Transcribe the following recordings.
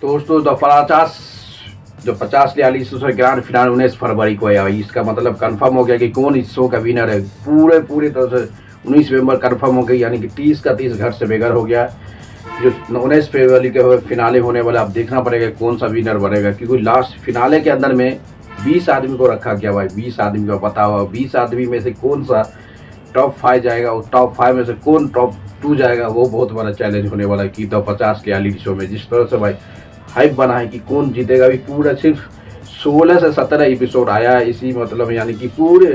दोस्तों जो 50 से ग्रैंड फिनाले 19 फरवरी को है। इसका मतलब कंफर्म हो गया कि कौन इस शो का विनर है। पूरे तरह से 19 नवंबर कंफर्म हो गई, यानी कि 30 का 30 घर से बेघर हो गया। जो 19 फरवरी के फिनाले होने वाला, अब देखना पड़ेगा कौन सा विनर बनेगा, क्योंकि लास्ट फिनाले के अंदर में 20 आदमी को रखा गया भाई। 20 आदमी का पता हुआ, 20 आदमी में से कौन सा टॉप 5 जाएगा और टॉप 5 में से कौन टॉप 2 जाएगा, वो बहुत बड़ा चैलेंज होने वाला है कि तो 50 रियलिटी शो में। जिस तरह से भाई हाइप बना है कि कौन जीतेगा, अभी पूरा सिर्फ 16 से 17 एपिसोड आया है। इसी मतलब यानी कि पूरे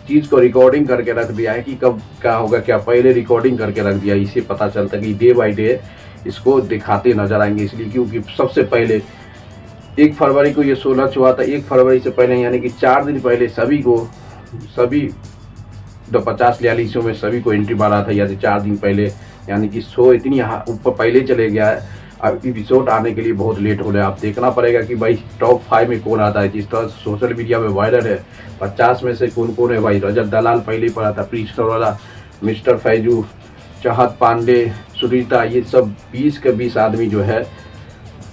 चीज़ को रिकॉर्डिंग करके रख दिया है कि कब क्या होगा, क्या पहले रिकॉर्डिंग करके रख दिया। इससे पता चलता है कि डे बाई डे इसको दिखाते नजर आएंगे। इसलिए क्योंकि सबसे पहले 1 फरवरी को ये 16 हुआ था। 1 फरवरी से पहले यानी कि 4 दिन पहले सभी तो 50 रियलिटी शो में सभी को एंट्री मारा था, यानी 4 दिन पहले। यानी कि शो इतनी ऊपर पहले चले गया है, अब एपिसोड आने के लिए बहुत लेट हो रहा है। अब देखना पड़ेगा कि भाई टॉप 5 में कौन आता है। जिस तरह सोशल मीडिया में वायरल है 50 में से कौन कौन है भाई। रजत दलाल पहले ही पड़ा था, प्रिंस नरोला, मिस्टर फैजू, चाहत पांडे, सुनीता, ये सब 20 के 20 आदमी जो है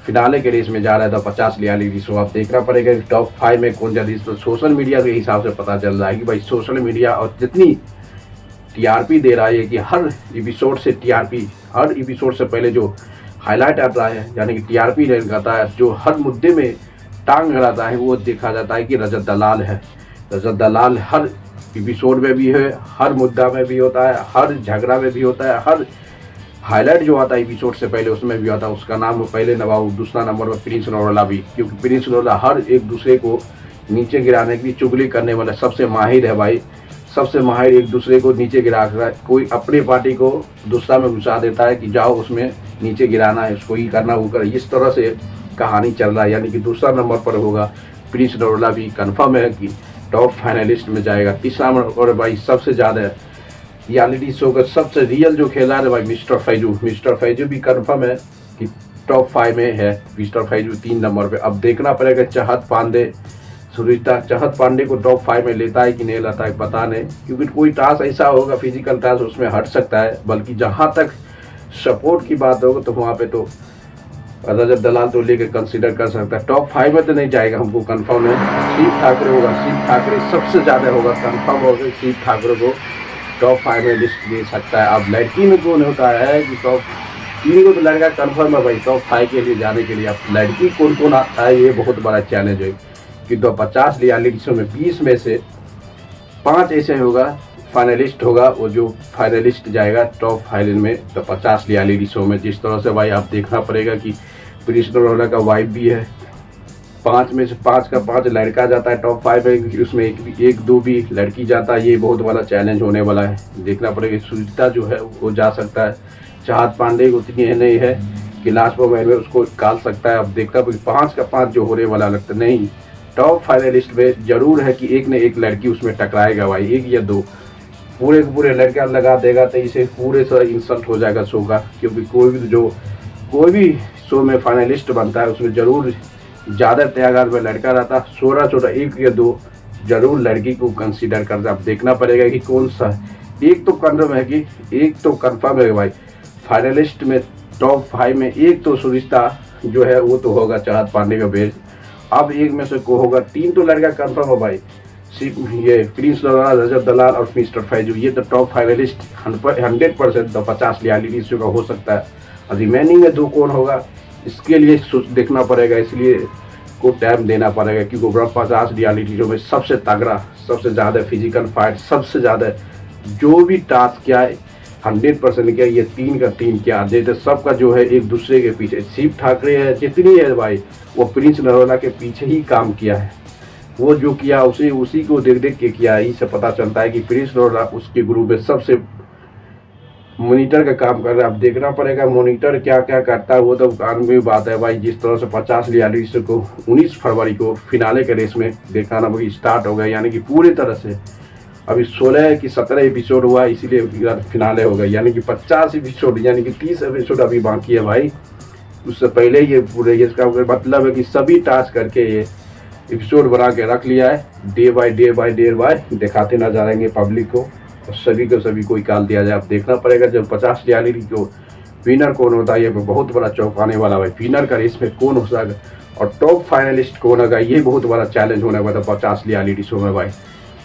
फिनाले के रेस में जा रहा था 50 रियलिटी शो। अब देखना पड़ेगा कि टॉप 5 में कौन जाती है। तो सोशल मीडिया के हिसाब से पता चल रहा है कि भाई सोशल मीडिया और जितनी टीआरपी दे रहा है कि हर एपिसोड से टीआरपी, हर एपिसोड से पहले जो हाईलाइट आता है, यानी कि टीआरपी रहता है, जो हर मुद्दे में टांग अड़ाता है, वो देखा जाता है कि रजत दलाल है। रजत दलाल हर एपिसोड में भी है, हर मुद्दा में भी होता है, हर झगड़ा में भी होता है, हर हाईलाइट जो आता है एपिसोड से पहले उसमें भी आता है। उसका नाम पहले नवाब, दूसरा नंबर पर प्रिंस नरोला भी, क्योंकि प्रिंस नरोला हर एक दूसरे को नीचे गिराने की चुगली करने वाला सबसे माहिर है भाई। सबसे माहिर एक दूसरे को नीचे गिरा कर, कोई अपनी पार्टी को दूसरा में घुसा देता है कि जाओ उसमें नीचे गिराना है, उसको ही करना, वो कर। इस तरह से कहानी चल रहा है, यानी कि दूसरा नंबर पर होगा प्रिंस नरोला भी। कन्फर्म है कि टॉप फाइनलिस्ट में जाएगा। तीसरा नंबर भाई सबसे ज़्यादा रियलिटी शो का सबसे रियल जो खेला है भाई मिस्टर फैजू भी कंफर्म है कि टॉप 5 में है। मिस्टर फैजू 3 नंबर पे। अब देखना पड़ेगा चाहत पांडे को टॉप 5 में लेता है कि नहीं लेता है, पता नहीं, क्योंकि कोई टास्क ऐसा होगा फिजिकल टास्क उसमें हट सकता है। बल्कि जहाँ तक सपोर्ट की बात होगा तो वहाँ पे तो रजत दलाल तो लेकर कंसिडर कर सकता है। टॉप 5 में तो नहीं जाएगा, हमको कंफर्म है। शिव ठाकरे होगा, शिव ठाकरे सबसे ज़्यादा होगा, कंफर्म होगा। शिव ठाकरे को टॉप 5 में लिस्ट दे सकता है। अब लड़की में कौन होता है कि टॉप 3 को तो लड़का कंफर्म है भाई टॉप 5 के लिए जाने के लिए। अब लड़की कौन कौन आता है, ये बहुत बड़ा चैलेंज है कि तो 50 रियलिटी शो में 20 में से 5 ऐसे होगा फाइनलिस्ट होगा, वो जो फाइनलिस्ट जाएगा टॉप फाइनल में तो 50 रियलिटी शो में। जिस तरह से भाई आप देखना पड़ेगा कि प्रिंस नरोला का वाइफ भी है। 5 में से 5 का 5 लड़का जाता है टॉप 5 में, उसमें एक दो भी लड़की जाता है। ये बहुत बड़ा चैलेंज होने वाला है, देखना पड़ेगा। सुनीता जो है वो जा सकता है। चाहत पांडे को उतनी नहीं है कि लास्ट मोमेंट में उसको निकाल सकता है। अब देखता 5 का 5 जो होने वाला लगता नहीं। टॉप फाइनलिस्ट में जरूर है कि एक ने एक लड़की उसमें टकराएगा भाई, 1 या 2। पूरे के पूरे लड़का लगा देगा तो इसे पूरे से इंसल्ट हो जाएगा शो का, क्योंकि कोई भी शो में फाइनलिस्ट बनता है उसमें जरूर ज़्यादा त्यागार में लड़का रहता। 16 1 या 2 जरूर लड़की को कंसीडर करता। अब देखना पड़ेगा कि कौन सा। एक तो कंफर्म है कि एक तो कंफर्म है भाई फाइनलिस्ट में टॉप 5 में। एक तो सुरिश्ता जो है वो तो होगा चाहत पांडे का बेस। अब एक में से को होगा, 3 तो लड़का कंफर्म है भाई। सिर्फ ये प्रिंस नरोला, रजत दलाल और मिस्टर फैजू, ये तो टॉप फाइनलिस्ट 100% तो 50 रियलिटी शो का हो सकता है। और रिमेनिंग में 2 कौन होगा इसके लिए देखना पड़ेगा, इसलिए को टाइम देना पड़ेगा। क्योंकि 50 रियलिटी शो में सबसे तगड़ा, सबसे ज़्यादा फिजिकल फाइट, सबसे ज़्यादा जो भी टास्क किया है 100% किया। ये 3 का 3 किया जैसे सबका जो है एक दूसरे के पीछे। शिव ठाकरे है जितनी है भाई वो प्रिंस नरोला के पीछे ही काम किया है। वो जो किया उसी को देख के किया है। इससे पता चलता है कि प्रिंस नरोला उसके ग्रुप में सबसे मॉनिटर का काम कर रहा है। अब देखना पड़ेगा मॉनिटर क्या क्या करता है, वो तो कानूनी बात है भाई। जिस तरह से 50 रियलिटी शो को 19 फरवरी को फिनाले के रेस में दिखाना स्टार्ट हो गया, यानी कि पूरी तरह से अभी 16 की 17 एपिसोड हुआ, इसीलिए फिनाले हो गया। यानी कि 50 एपिसोड, यानी कि 30 एपिसोड अभी बाकी है भाई। उससे पहले ये पूरे, इसका मतलब है कि सभी टास्क करके ये एपिसोड बना के रख लिया है। डे बाय डे दिखाते ना जा रहेंगे पब्लिक को, और सभी को निकाल दिया जाए। अब देखना पड़ेगा जब 50 रियलिटी को विनर कौन होता है, ये बहुत बड़ा चौंकाने वाला भाई। विनर का रेस में कौन हो सकता और टॉप फाइनलिस्ट कौन होगा, ये बहुत बड़ा चैलेंज होने वाला था 50 रियलिटी शो में भाई।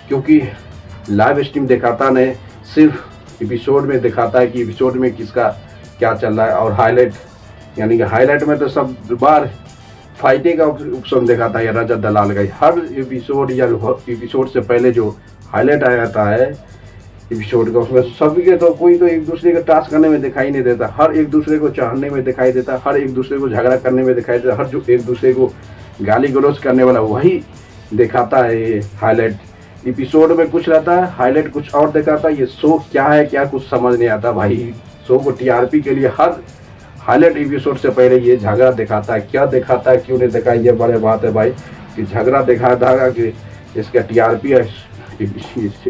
क्योंकि लाइव स्ट्रीम दिखाता नहीं, सिर्फ एपिसोड में दिखाता है कि एपिसोड में किसका क्या चल रहा है, और हाईलाइट यानी कि हाईलाइट में तो सब बार फाइटिंग का ऑप्शन दिखाता है या रजत दलाल का। हर एपिसोड या एपिसोड से पहले जो हाईलाइट आ जाता है एपिसोड का, उसमें सभी के तो कोई तो एक दूसरे का टास्क करने में दिखाई नहीं देता, हर एक दूसरे को चाहने में दिखाई देता, हर एक दूसरे को झगड़ा करने में दिखाई देता, हर जो एक दूसरे को गाली गलौज करने वाला वही दिखाता है ये हाईलाइट। एपिसोड में कुछ रहता है, हाईलाइट कुछ और दिखाता है। ये शो क्या है क्या कुछ समझ नहीं आता भाई। शो को टीआरपी के लिए हर हाईलाइट एपिसोड से पहले ये झगड़ा दिखाता है, क्या दिखाता है क्यों नहीं दिखाया, ये बड़े बात है भाई कि झगड़ा दिखाता है कि इसका टीआरपी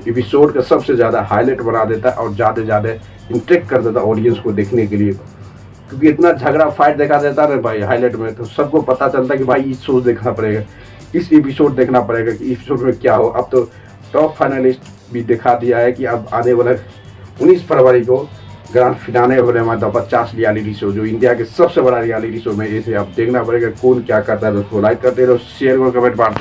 एपिसोड का सबसे ज़्यादा हाईलाइट बना देता है और ज़्यादा इंटरेक्ट कर देता है ऑडियंस को देखने के लिए। क्योंकि इतना झगड़ा फाइट दिखा देता है ना भाई हाईलाइट में, तो सबको पता चलता है कि भाई इस शो देखना पड़ेगा, इस एपिसोड देखना पड़ेगा कि एपिसोड में क्या हो। अब तो टॉप फाइनलिस्ट भी दिखा दिया है कि अब आने वाला 19 फरवरी को ग्रैंड फिनाले होने वाला 50 रियलिटी शो, जो इंडिया के सबसे बड़ा रियलिटी शो में, इसे अब देखना पड़ेगा कौन क्या करता है। तो उसको लाइक करते रहो, शेयर करो, कमेंट मारते रहो।